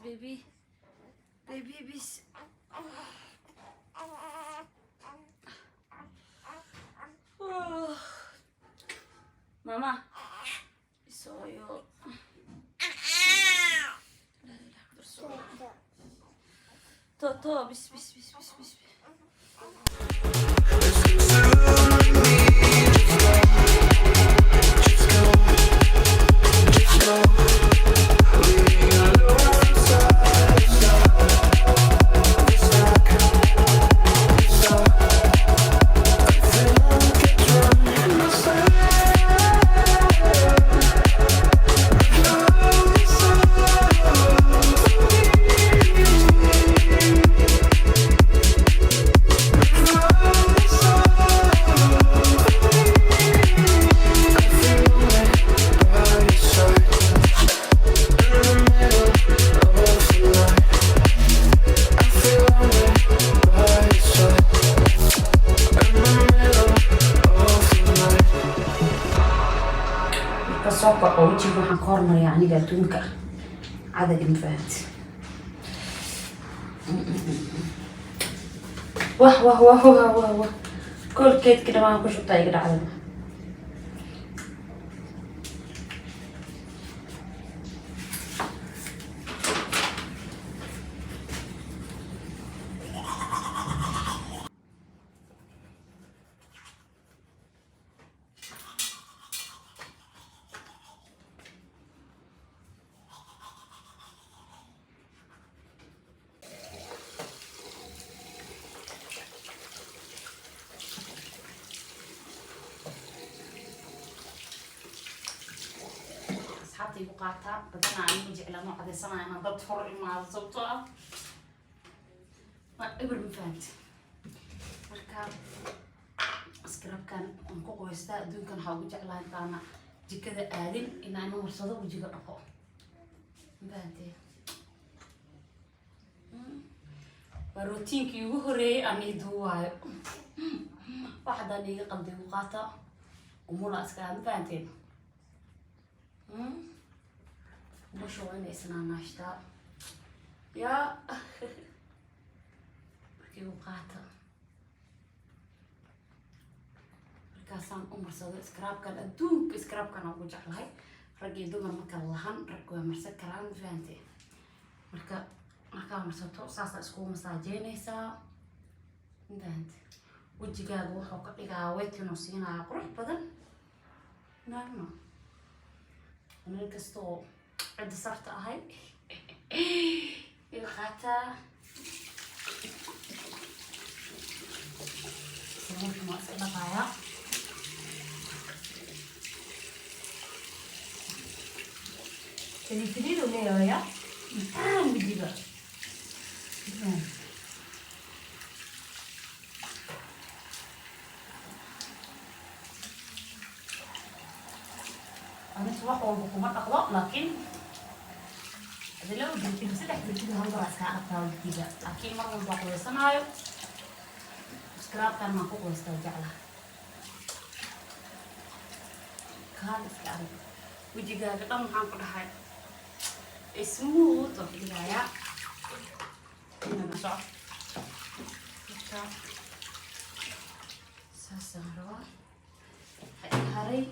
baby. Baby, bis. Oh. Mama. Soyo. To, bis. صوبة قوتي waxaan ka hormaraya aniga adduunka cadad infaat wah kolkeedka dhamaan ku shubtaa iga dhacda asxaabta igu qaataa badanaa anigu jeclaa noo cadaysanaya inaan dad hor imaado sababtoo ah waa eber ma fahamti marka askarabkan aan ku qoystaa adduunkan waxaa ugu jeclaa intaana jikada aadin inaan marsado wajiga dhaqo ma fahamtee waa rootiinkii ugu horeeyay aan ii duuwaayo wax haddaan iiga qalday igu qaata umula askaa ma fahamteen مشو وين اسمها ناشتا يا بركي وقاتا بركاسان صدق سكراب كان ادوك سكراب كان ابو جعلهاي رجي دمر مكا لهن ركوا مرسد كلام فانتي مركا مرسدتو ساسا اسكو مساجينيسا انت وجهاغو وحو كدغا ويتنو سينا قروح بدن نعم أنا كستو عند صرت هاي الخاتا سموك ما أسئلة غاية تريد ولا يا بدي بقى أنا صباح وبقومات أخلاق لكن هذا لو جبت مسدح بتجيب هم راس كأنك تاول كذا أكيد مرة بقول صنايع سكراب كان ما فوق واسترجع له كان سكراب وجي جا كتام هم كده هاي اسمه تقول يا هنا نشاط ساساروا هاي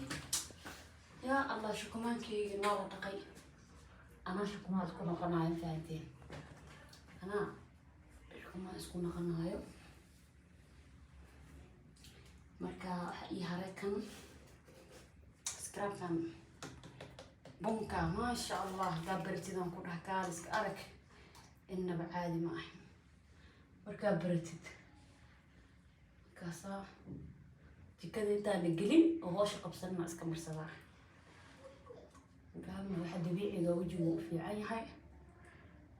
يا الله شو كمان كي نوار تقي أنا شو كمان تكون قناعة فاتين أنا شو كمان تكون قناعة مركا يهارك كان سكراب كان بونكا ما شاء الله قابرتي ذا نقول هكالس أرك إنه بعادي معي مركا برتد كاسا كذا أنت نقلين وهوش قبصنا مع سكمر صباح قام واحد يبيع إذا وجهه في عين هاي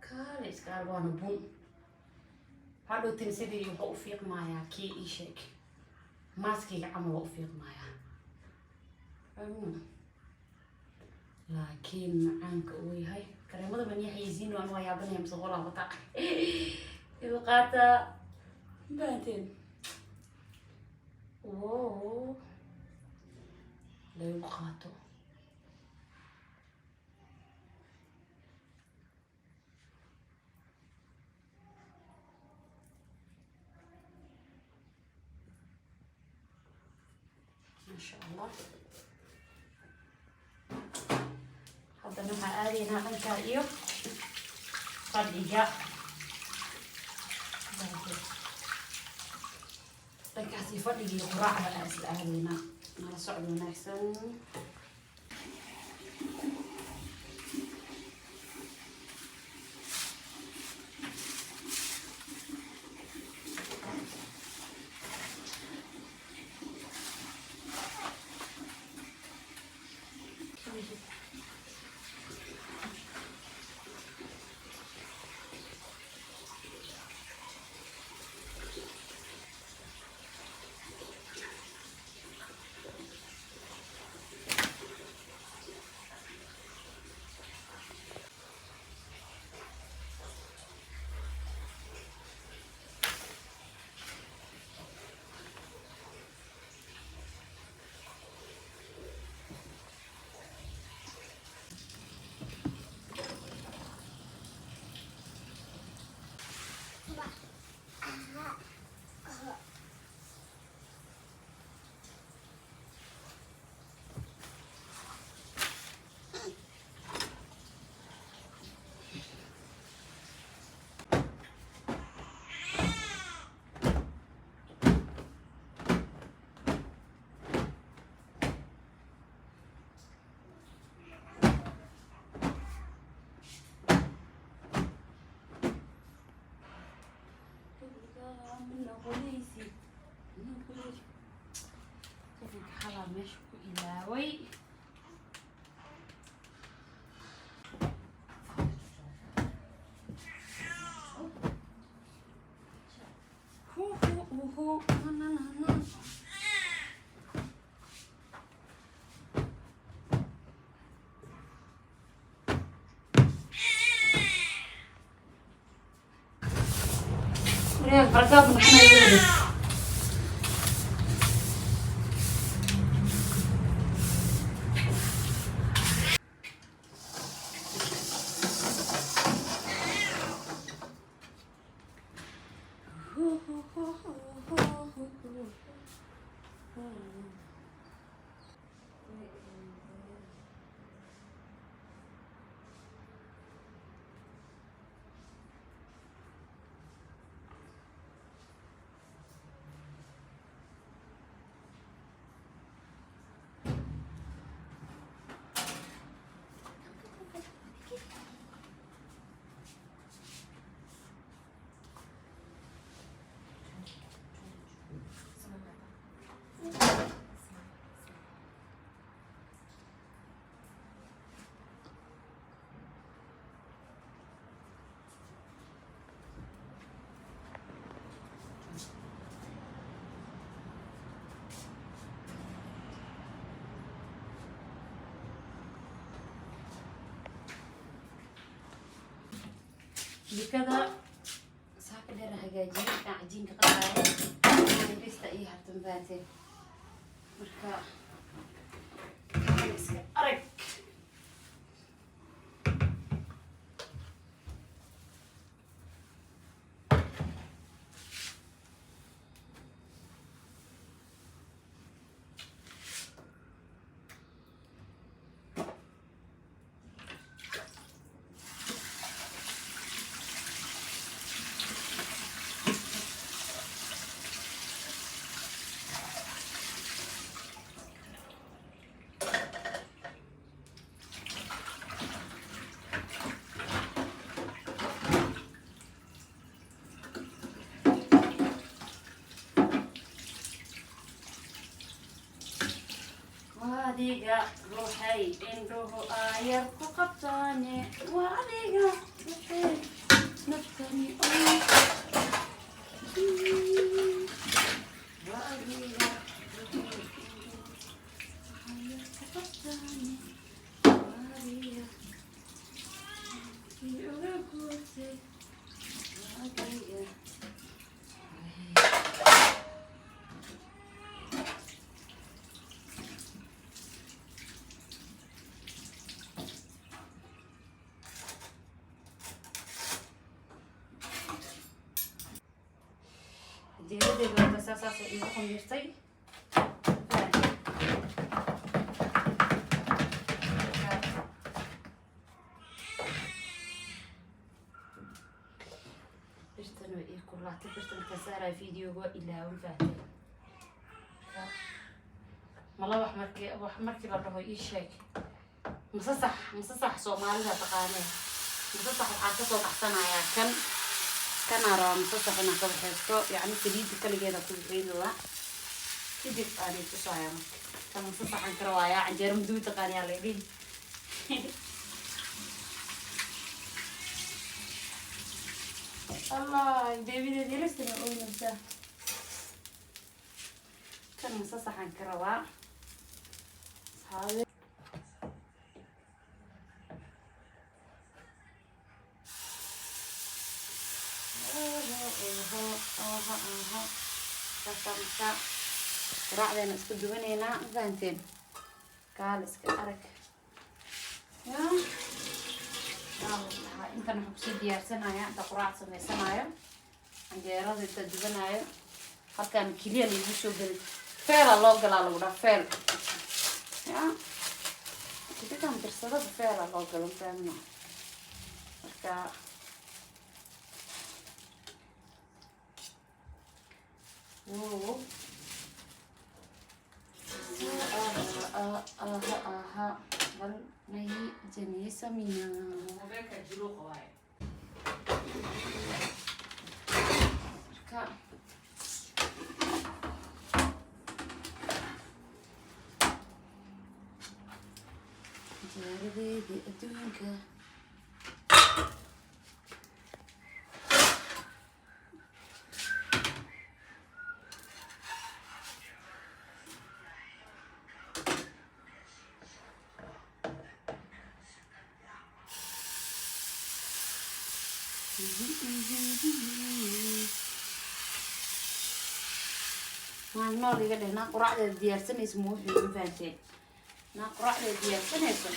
كالس قال وانا بوم هذا تنسيدي يبقى فيق معايا كي إيشك ماسكي عمل وفيق معايا لكن عنك قوي هاي كلام هذا من يحيزين وأنا ويا بني مصورة بطاق يبقى باتين واو لا يبقاتو شاء الله. هذا نوع آلي هنا أنكايو فرديجا لكاسي فرديجي قراء على أسل آلينا على صعب ونحسن. حلا مش إلاوي هو ريال بركات نحن يولد بكذا ساق لي رهجاجين قاعدين كقطعين أنا لسه إيه هرتنباتي مركا أرك واديقا روحي إنه آير قبطاني واديقا روحي نفتني واديقا روحي آير قبطاني واديقا في أغاقوتي واديقا دي هذه الوردة ساساسة إنكم يرتي duubayo fiidiyoga ilaawan faatay mala wax markii la dhaho ii sheeg masasax Soomaalida taqaanay masasax waxaa ka soo baxsanayaa kan araa masasax inaan ka baxaysto yani saliid kaligeeda ku riidla kadib aan tusaayaa kan masasaxan kara waayaa canjeero madow taqaaniyaa leedin الله بيبي دي لسه نقول نفسها كان مصصح عن كرواء صحابي مسا راعي أنا اسكت دوبني هنا فانتين قال اسكت أرك يا inta waxaan kusii diyaarsanayaa inta quraac sameysanayo canjeerada inta dubanayo halkaan keliya lagu soo gelin feela loo galaa lagu dhaha feel ya sidaan dirsadada feela loo galo fahamna marka bal mayi janiye samina mobeelka jiro qawaay marka jeeradii adduunka ما نوري قال هنا قرعة ديارتنا اسمه وحمي فانتين هنا قرعة ديارتنا اسمه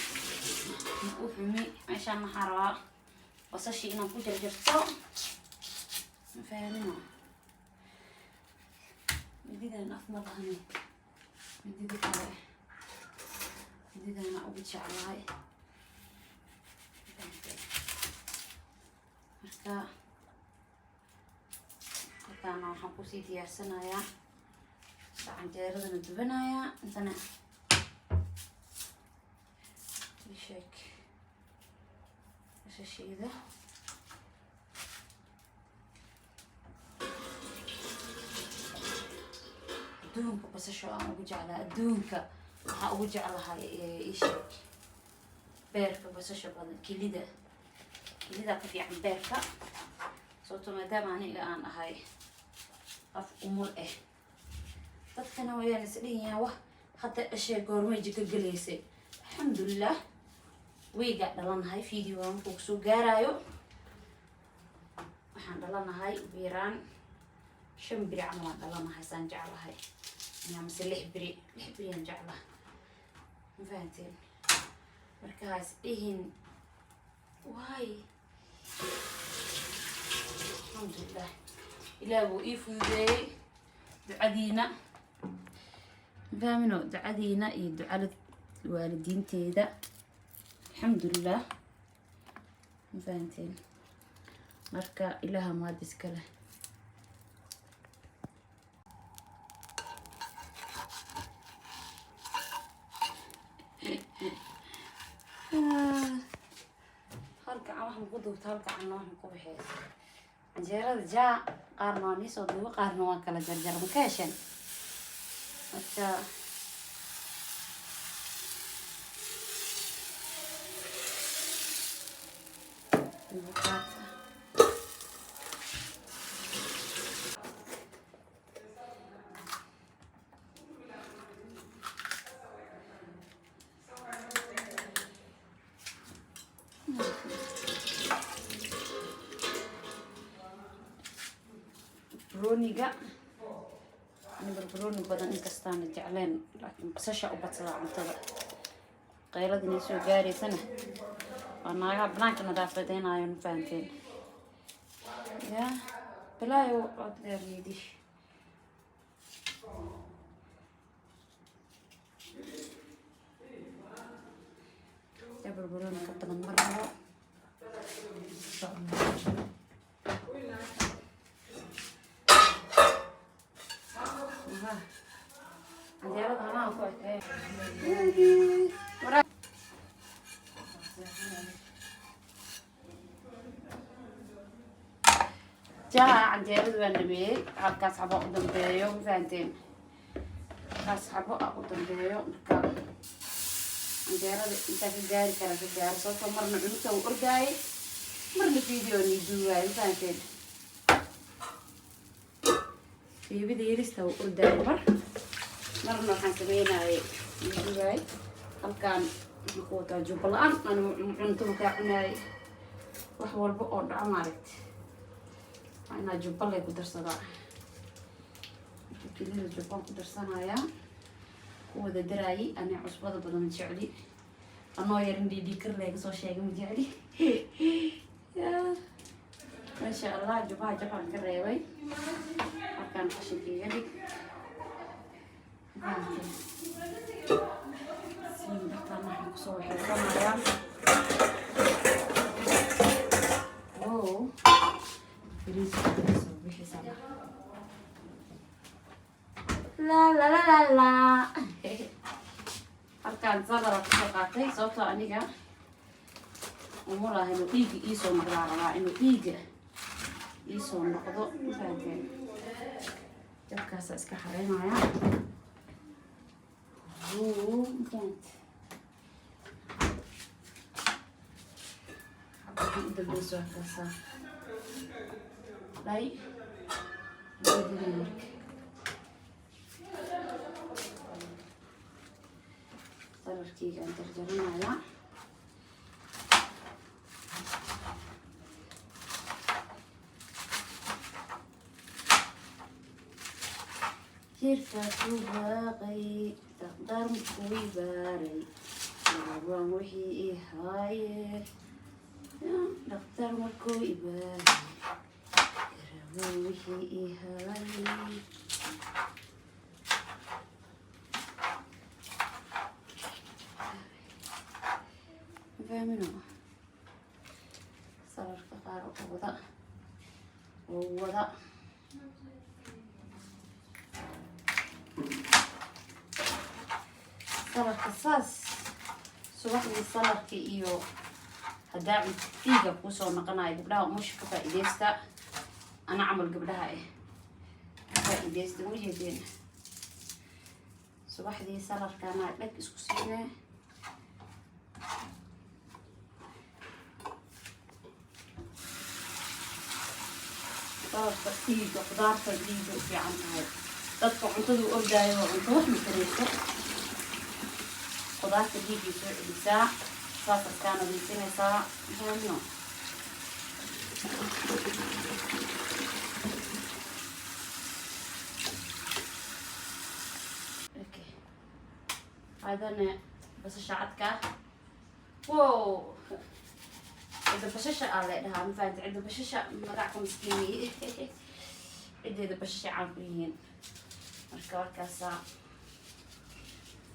وحمي عشان محاروا وصشي إنا كوجر جرتو فاهمين مديدة أنا أفضل هني مديدة كذا مديدة أنا أبغى شعرها marka halkaan waxaan ku sii diyaarsanayaa canjeeradana dubanayaa intana sheek shashiida adduunka basasho aan ugu jeclaa adduunka waxaa ugu jeclahay sheek beerka basasho badan kelida ka fiican beerka sababto maadaama aniga aan ahay af umul dadkana wayaan isdhihiyaa wax hadda dhashay goormay jika galaysay alxamdulilah wayga dhalanahay fiidiyooga markuu kusoo gaaraayo waxaan dhalanahay biiraan 5 biri camal aan dhalanahay saan jeclahay mise 6 biri aan jeclahay ma fahanteen markaas dhihin waay الحمد لله إلهي وقيف ويدي دعادينا فاهمينو دعادينا إيه دعاء الوالدين تيدا الحمد لله فهمتين مركا إلها ما ديسكله waxaan ku duubta halkaan waxaan ku bixiyay canjeerada jaa qaarna waan isoo duuba qaarna waan kala jarjar ma ka hesheen marka برونيجا أنا بالبروني بدن إنكستان الجعلين لكن بسشة وبتصل عن تبع قيلة نيسو جاري سنة أنا بناك نضافتين عيون فانتين يا بلا يو أقدر يديش يا بالبروني كتنا مرة إن شاء الله canjeerada hanaha ku ekay jaa canjeerada waan dhameeyey halkaas xabo u dambeeyo ma fahanteen halkaas xabo u dambeeyo marka canjeerada intaa ka gaari kara ka gaaro sababtoo marna cunugta u ordaayay marna video ni duuwaay ma fahanteen beebida yarista u ordaayay marna waxaan sameynayay duuwaay halkaan ku wataa jubba la-aan anu cunto makaa cunaayay wax walba oo dhaco maaragti أنا جبل لي قدر صداع جبت لي الجبل قدر صنايا هو ذا دراي أنا عصبة بدون شعلي أنا يرندي ديكر لي قصو شيء مجعلي يا ما شاء الله جبها كريوي أكان حشي كيالي سين بطانا حنقصو حيثا مريم أوه la halkaan sadara kusoo qaatay sababtoo aniga uma laha inuu dhiiga iisoo noqdaa rabaa inuu dhiiga iisoo noqdo mafahanteen dabkaasa iska xareynaya mafahant xabadii u dambeyso halkaasa lay marka sararkeyga aan jarjaranayaa jirkaas u baaqay daqdar markuu i baaray waan wixii i haaye daqdar markuu i baaray waan wixii i haaye فاهمينه صار الفقار ووضع صار القصاص صباح من صار كيو هداعي تيجا بوسو نقناي قبلها مش كفايديستا أنا عمل قبلها إيه كفايديستا وجهين صباح دي صار كان لك اسكسينه طيب خضار تجديد في عنها تدفع عنتدو أرجعي وعنتوح مكريسة خضار تجديد بساعة صاصة كانوا بيسيني ساعة مهمنا اوكي هذا بس الشعتكة واو إذا بشاشة على لها مفاد إذا بشاشة مقعكم مسكيني إذا بشاشة عاملين مركا سا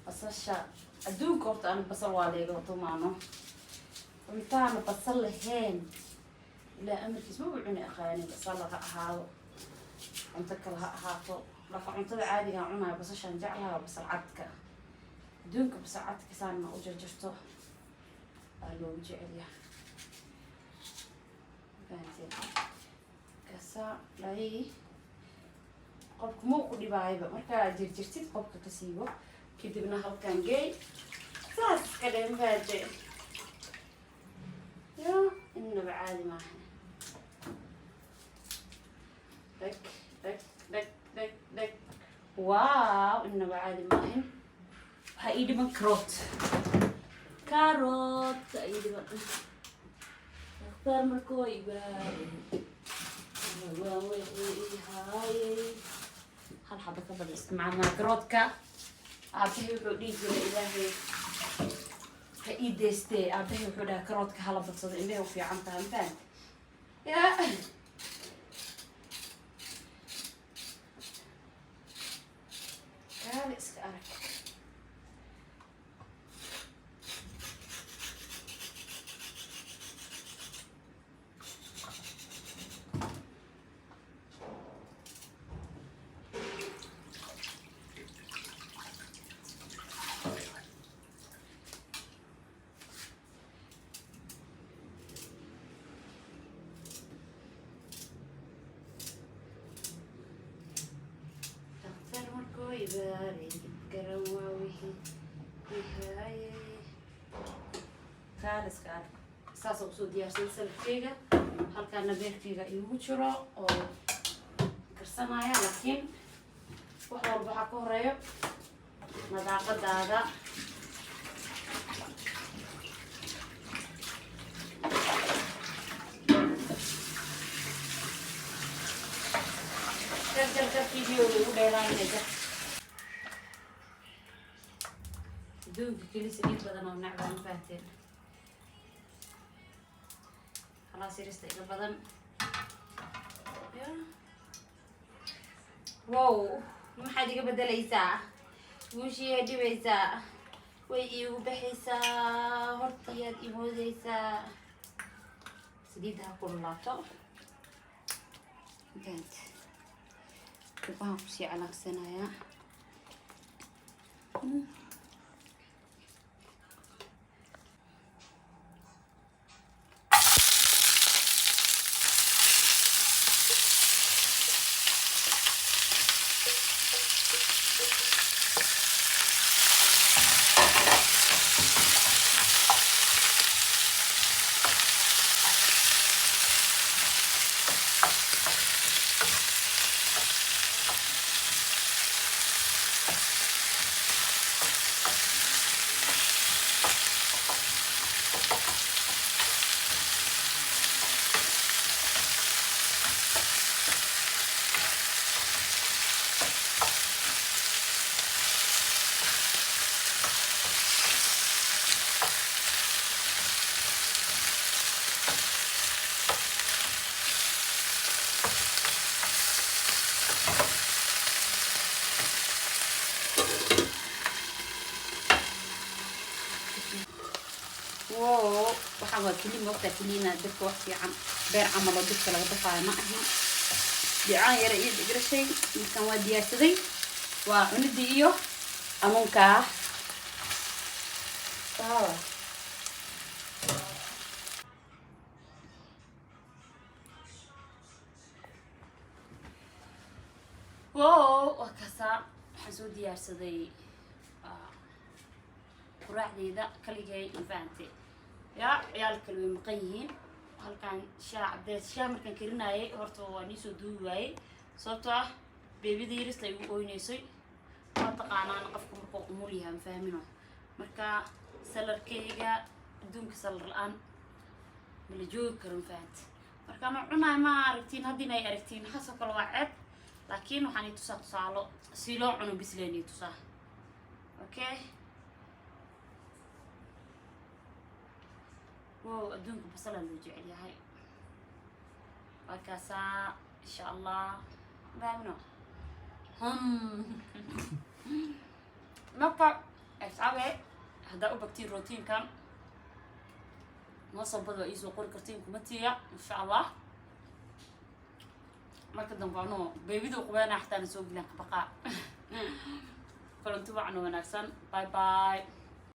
بصاشة أدون كورت أنا بصل والي قلتو مانو ومتانا بصل هين لا أمرك اسمه بعوني أخاني بصل هذا عمتك لها هاتو لفع عمتك عادي عنا بصاشة نجعلها بصل عدك دونك بصل عدك سانا وجرجرتو قالوا وجعليها كاسا لاي قبك مو قدي بايبا مركا جرجرتي قبك كسيبو كدبنا هلكان جاي ساس كده مفاجئ يا إنه بعادي ما إحنا دك دك دك دك دك واو إنه بعادي ما إحنا هايدي من كروت هايدي من اختار مركوي باري هاي هل حبك بدل استمعنا كروتكا أبيه يقولي إلهي هيدستي أبيه يقولي كروتكا هلا بتصد إليه وفي عنتها مثال يا كارث كارث هاي كارس كار ساس وصول ديار سلسلة فيجا halkaana beerkayga iigu jiro oo karsanaya laakiin wax walba waxaa ka horeeyo nadaafadaada jarjarka video lagu dheeraanaya adduunka keli saliid badan oo nacbaan fahateen خلاص يرست إلى بدن واو ما حد يقبل دليسا وشي هدي بيسا ويجيو بحيسا هرتيات إيموديسا سديدها كلها كانت تبغى كشي على سنايا واو waxaa kaliya waqti kaliya dadka wax fiican beer camal oo dadka laga dafaayo ma ahan bicaan yar iyo dhigrashay markaan waa diyaarsaday waa cunidii iyo amunka واو وكذا waxaan soo diyaarsaday quraacdeeda kaligay infaantay يا عيال كلوي مقيين halkaan shaac cadeys shaac markaan karinaayay horta waa niisoo duubi waayey sababtoo ah beebida yarista ay u ooynaysay waa taqaanaan qofka markuu umul yahay ma fahmino marka salarkayga adduunka salar la-aan mala joogi karo ma fahamti marka ma cunaay ma aragtiin haddiina ay aragtiin waxaasoo kale waa ceeb laakiin waxaan i tusaa tusaalo si loo cuno bisleen i tusaa okay واو أدونك بصلة اللي جعلي هاي وكاسا إن شاء الله بامنو مقطع أصحابي هذا أبغى كتير روتين كان نوصل بدو إيزو قول كرتين كمتية إن شاء الله ما كنا نفعنو بيبيدو قبانا حتى نسوق لك بقاء كلهم تبعنو ونكسن باي باي